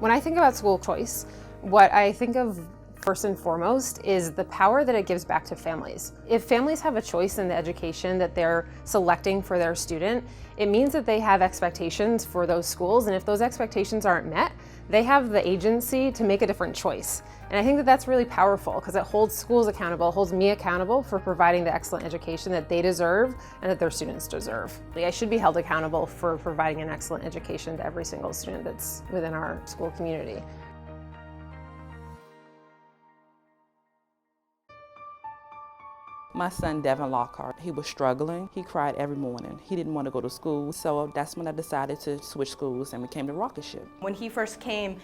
When I think about school choice, what I think of first and foremost is the power that it gives back to families. If families have a choice in the education that they're selecting for their student, it means that they have expectations for those schools, and if those expectations aren't met, they have the agency to make a different choice. And I think that that's really powerful because it holds schools accountable, holds me accountable for providing the excellent education that they deserve and that their students deserve. I should be held accountable for providing an excellent education to every single student that's within our school community. My son, Devin Lockhart, he was struggling. He cried every morning. He didn't want to go to school, so that's when I decided to switch schools and we came to Rocketship. When he first came,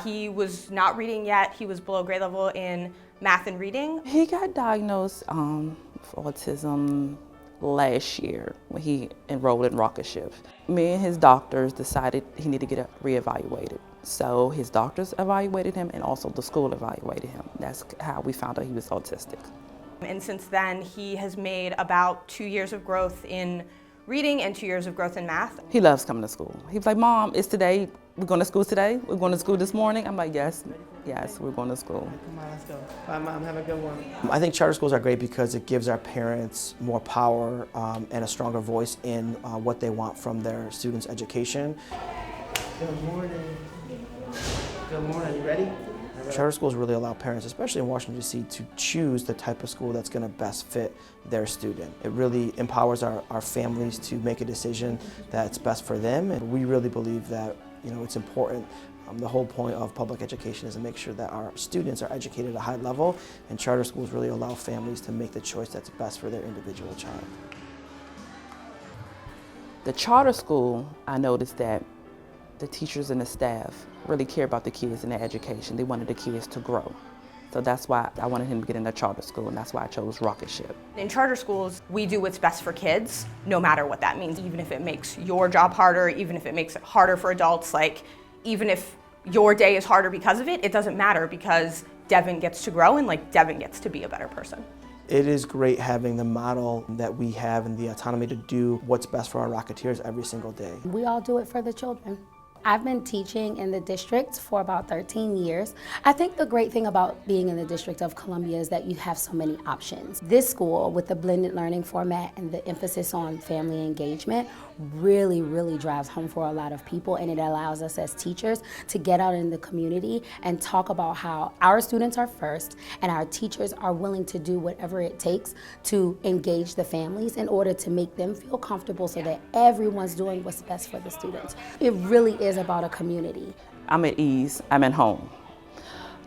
he was not reading yet. He was below grade level in math and reading. He got diagnosed with autism last year when he enrolled in Rocketship. Me and his doctors decided he needed to get reevaluated. So his doctors evaluated him and also the school evaluated him. That's how we found out he was autistic. And since then, he has made about 2 years of growth in reading and 2 years of growth in math. He loves coming to school. He's like, Mom, it's today. We're going to school today? We're going to school this morning? I'm like, yes, we're going to school. Come on, let's go. Bye, Mom, have a good one. I think charter schools are great because it gives our parents more power and a stronger voice in what they want from their students' education. Good morning. Good morning, you ready? Charter schools really allow parents, especially in Washington, D.C., to choose the type of school that's going to best fit their student. It really empowers our families to make a decision that's best for them, and we really believe that it's important. The whole point of public education is to make sure that our students are educated at a high level, and charter schools really allow families to make the choice that's best for their individual child. The charter school, I noticed that the teachers and the staff really care about the kids and their education. They wanted the kids to grow. So that's why I wanted him to get in a charter school, and that's why I chose Rocketship. In charter schools, we do what's best for kids, no matter what that means. Even if it makes your job harder, even if it makes it harder for adults, even if your day is harder because of it, it doesn't matter because Devin gets to grow and Devin gets to be a better person. It is great having the model that we have and the autonomy to do what's best for our Rocketeers every single day. We all do it for the children. I've been teaching in the district for about 13 years. I think the great thing about being in the District of Columbia is that you have so many options. This school, with the blended learning format and the emphasis on family engagement, really drives home for a lot of people, and it allows us as teachers to get out in the community and talk about how our students are first and our teachers are willing to do whatever it takes to engage the families in order to make them feel comfortable so that everyone's doing what's best for the students. It really is about a community. I'm at ease, I'm at home.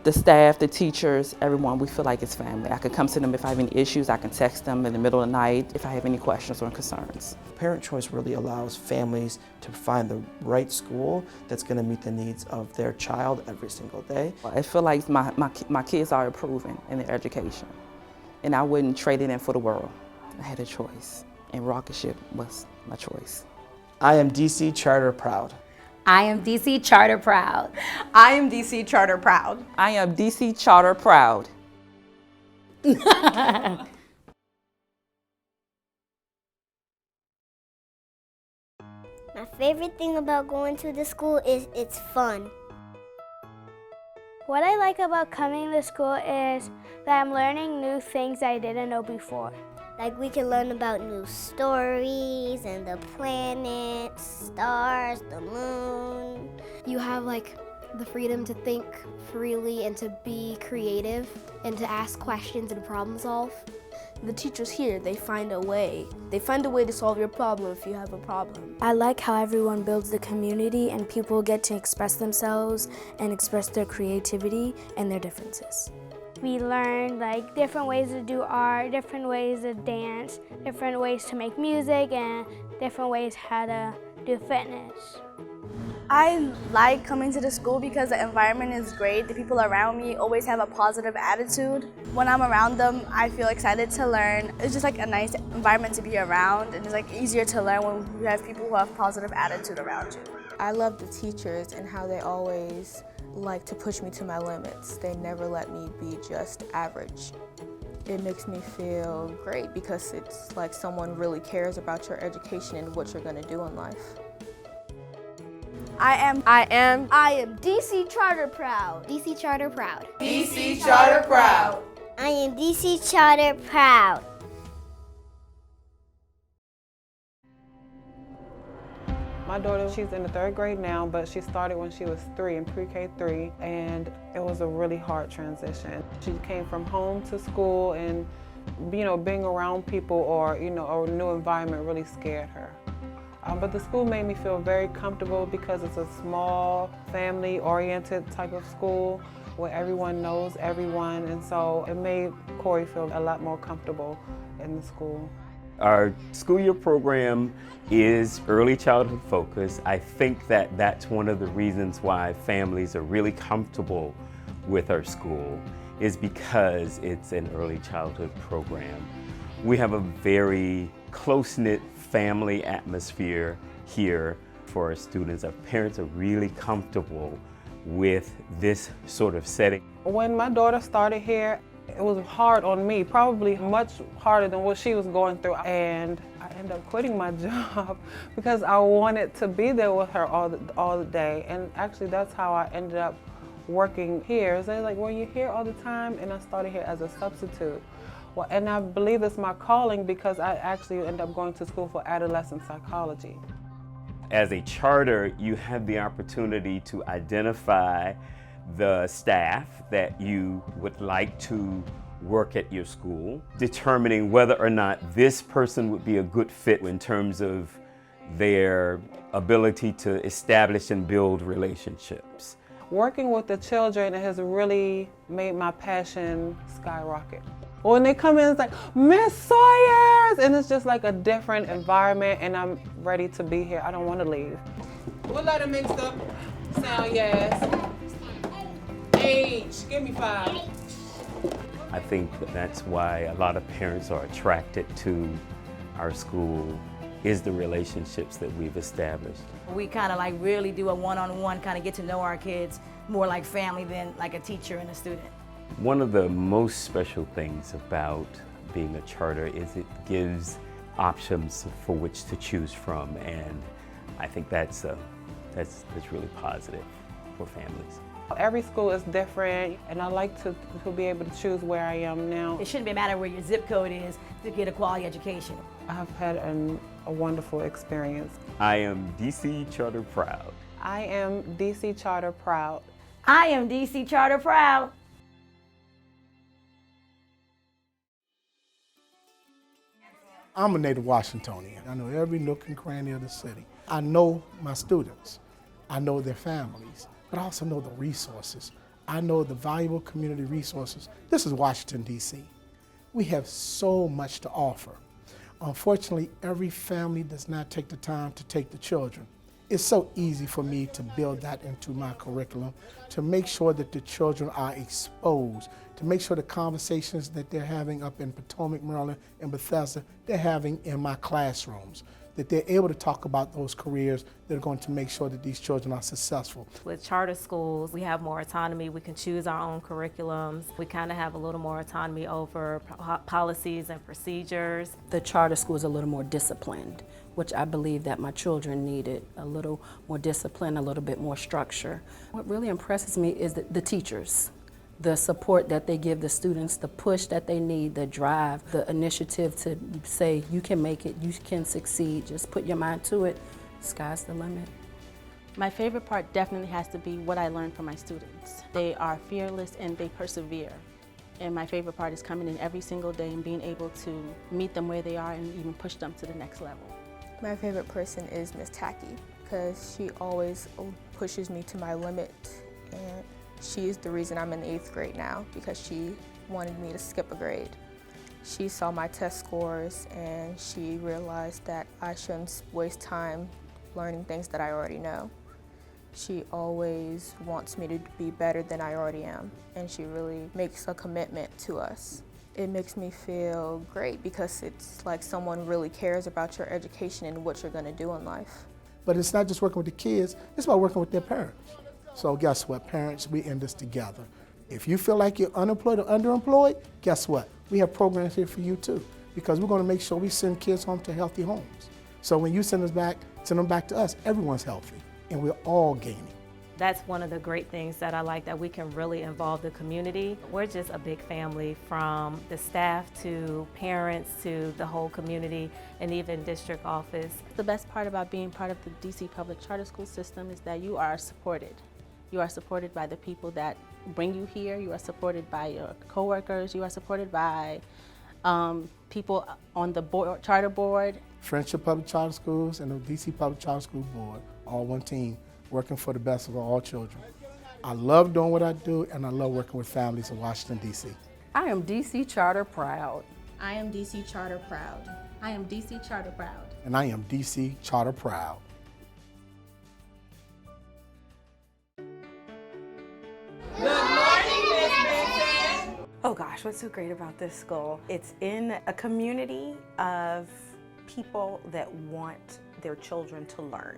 The staff, the teachers, everyone, we feel like it's family. I can come to them if I have any issues, I can text them in the middle of the night if I have any questions or concerns. Parent choice really allows families to find the right school that's going to meet the needs of their child every single day. I feel like my kids are improving in their education, and I wouldn't trade it in for the world. I had a choice, and Rocketship was my choice. I am DC Charter proud. I am DC Charter proud. I am DC Charter proud. I am DC Charter proud. My favorite thing about going to the school is it's fun. What I like about coming to school is that I'm learning new things I didn't know before. We can learn about new stories and the planets, stars, the moon. You have the freedom to think freely and to be creative and to ask questions and problem solve. The teachers here, they find a way. They find a way to solve your problem if you have a problem. I like how everyone builds the community and people get to express themselves and express their creativity and their differences. We learned different ways to do art, different ways to dance, different ways to make music, and different ways how to do fitness. I like coming to the school because the environment is great. The people around me always have a positive attitude. When I'm around them, I feel excited to learn. It's just a nice environment to be around, and it's easier to learn when you have people who have positive attitude around you. I love the teachers and how they always like to push me to my limits. They never let me be just average. It makes me feel great because it's like someone really cares about your education and what you're going to do in life. I am DC Charter proud. DC Charter proud. DC Charter proud. I am DC Charter proud. My daughter, she's in the 3rd grade now, but she started when she was 3 in pre-K 3, and it was a really hard transition. She came from home to school, and being around people or a new environment really scared her. But the school made me feel very comfortable because it's a small, family-oriented type of school where everyone knows everyone, and so it made Corey feel a lot more comfortable in the school. Our school year program is early childhood focused. I think that that's one of the reasons why families are really comfortable with our school, is because it's an early childhood program. We have a very close-knit family atmosphere here for our students. Our parents are really comfortable with this sort of setting. When my daughter started here, it was hard on me, probably much harder than what she was going through. And I ended up quitting my job because I wanted to be there with her all the day. And actually that's how I ended up working here. So they're like, well, you're here all the time, and I started here as a substitute. Well, and I believe it's my calling because I actually ended up going to school for adolescent psychology. As a charter, you have the opportunity to identify the staff that you would like to work at your school, determining whether or not this person would be a good fit in terms of their ability to establish and build relationships. Working with the children has really made my passion skyrocket. When they come in, it's like, Miss Sawyers! And it's just like a different environment, and I'm ready to be here. I don't want to leave. What letter mixed up? Sound yes. Age, give me 5. I think that's why a lot of parents are attracted to our school, is the relationships that we've established. We kind of like really do a one-on-one, kind of get to know our kids more like family than like a teacher and a student. One of the most special things about being a charter is it gives options for which to choose from, and I think that's really positive for families. Every school is different, and I like to be able to choose where I am now. It shouldn't matter where your zip code is to get a quality education. I've had a wonderful experience. I am DC Charter proud. I am DC Charter proud. I am DC Charter proud. I'm a native Washingtonian. I know every nook and cranny of the city. I know my students. I know their families, but I also know the resources. I know the valuable community resources. This is Washington, D.C. We have so much to offer. Unfortunately, every family does not take the time to take the children. It's so easy for me to build that into my curriculum, to make sure that the children are exposed, to make sure the conversations that they're having up in Potomac, Maryland, and Bethesda, they're having in my classrooms, that they're able to talk about those careers that are going to make sure that these children are successful. With charter schools, we have more autonomy. We can choose our own curriculums. We kind of have a little more autonomy over policies and procedures. The charter school is a little more disciplined, which I believe that my children needed. A little more discipline, a little bit more structure. What really impresses me is the teachers. The support that they give the students, the push that they need, the drive, the initiative to say, you can make it, you can succeed, just put your mind to it, sky's the limit. My favorite part definitely has to be what I learned from my students. They are fearless and they persevere. And my favorite part is coming in every single day and being able to meet them where they are and even push them to the next level. My favorite person is Miss Tacky because she always pushes me to my limit, and she is the reason I'm in 8th grade now because she wanted me to skip a grade. She saw my test scores and she realized that I shouldn't waste time learning things that I already know. She always wants me to be better than I already am, and she really makes a commitment to us. It makes me feel great because it's like someone really cares about your education and what you're going to do in life. But it's not just working with the kids, it's about working with their parents. So guess what, parents, we in this together. If you feel like you're unemployed or underemployed, guess what? We have programs here for you too, because we're going to make sure we send kids home to healthy homes. So when you send them back to us, everyone's healthy. and we're all gaining. That's one of the great things that I like, that we can really involve the community. We're just a big family, from the staff to parents to the whole community and even district office. The best part about being part of the DC public charter school system is that you are supported. You are supported by the people that bring you here. You are supported by your coworkers. You are supported by people on the board, charter board. Friendship Public Charter Schools and the DC Public Charter School Board, all one team, working for the best of all children. I love doing what I do, and I love working with families in Washington, D.C. I am DC Charter proud. I am DC Charter proud. I am DC Charter proud. And I am DC Charter proud. Oh gosh, what's so great about this school? It's in a community of people that want their children to learn.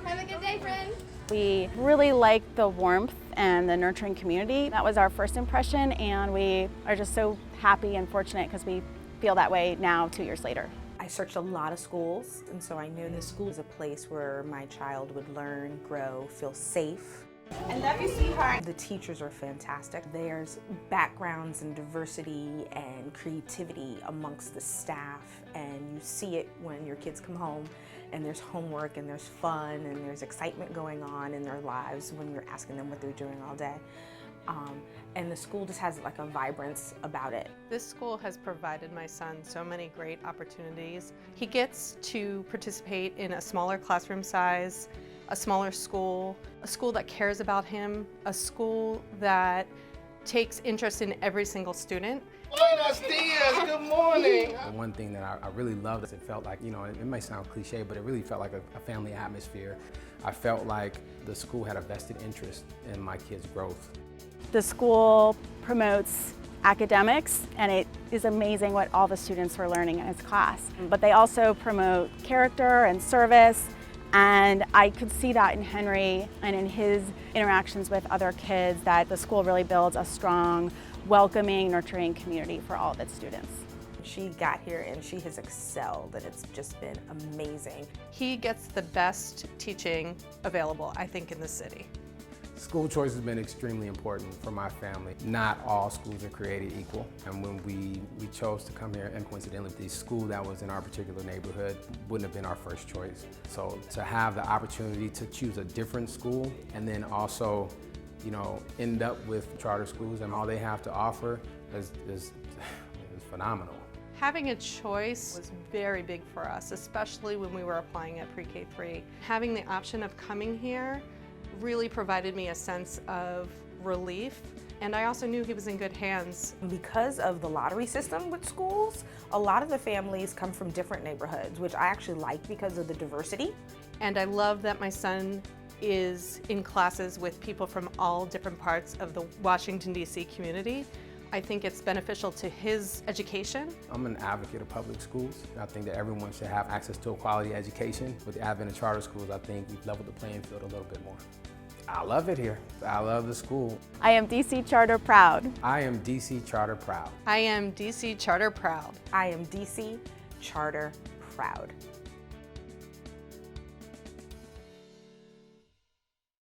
Have a good day, friend. We really like the warmth and the nurturing community. That was our first impression, and we are just so happy and fortunate because we feel that way now 2 years later. I searched a lot of schools, and so I knew this school is a place where my child would learn, grow, feel safe. I love you, sweetheart. The teachers are fantastic. There's backgrounds and diversity and creativity amongst the staff, and you see it when your kids come home and there's homework and there's fun and there's excitement going on in their lives when you're asking them what they're doing all day. And the school just has like a vibrance about it. This school has provided my son so many great opportunities. He gets to participate in a smaller classroom size, a smaller school, a school that cares about him, a school that takes interest in every single student. Buenos dias, good morning. The one thing that I really loved is it felt like, you know, it may sound cliche, but it really felt like a family atmosphere. I felt like the school had a vested interest in my kids' growth. The school promotes academics, and it is amazing what all the students were learning in its class. But they also promote character and service, and I could see that in Henry and in his interactions with other kids, that the school really builds a strong, welcoming, nurturing community for all of its students. She got here and she has excelled, and it's just been amazing. He gets the best teaching available, I think, in the city. School choice has been extremely important for my family. Not all schools are created equal, and when we chose to come here, and coincidentally the school that was in our particular neighborhood wouldn't have been our first choice. So to have the opportunity to choose a different school and then also, you know, end up with charter schools and all they have to offer is phenomenal. Having a choice was very big for us, especially when we were applying at pre-K3. Having the option of coming here really provided me a sense of relief, and I also knew he was in good hands. Because of the lottery system with schools, a lot of the families come from different neighborhoods, which I actually like because of the diversity. And I love that my son is in classes with people from all different parts of the Washington, D.C. community. I think it's beneficial to his education. I'm an advocate of public schools. I think that everyone should have access to a quality education. With the advent of charter schools, I think we've leveled the playing field a little bit more. I love it here. I love the school. I am DC Charter proud. I am DC Charter proud. I am DC Charter proud. I am DC Charter proud.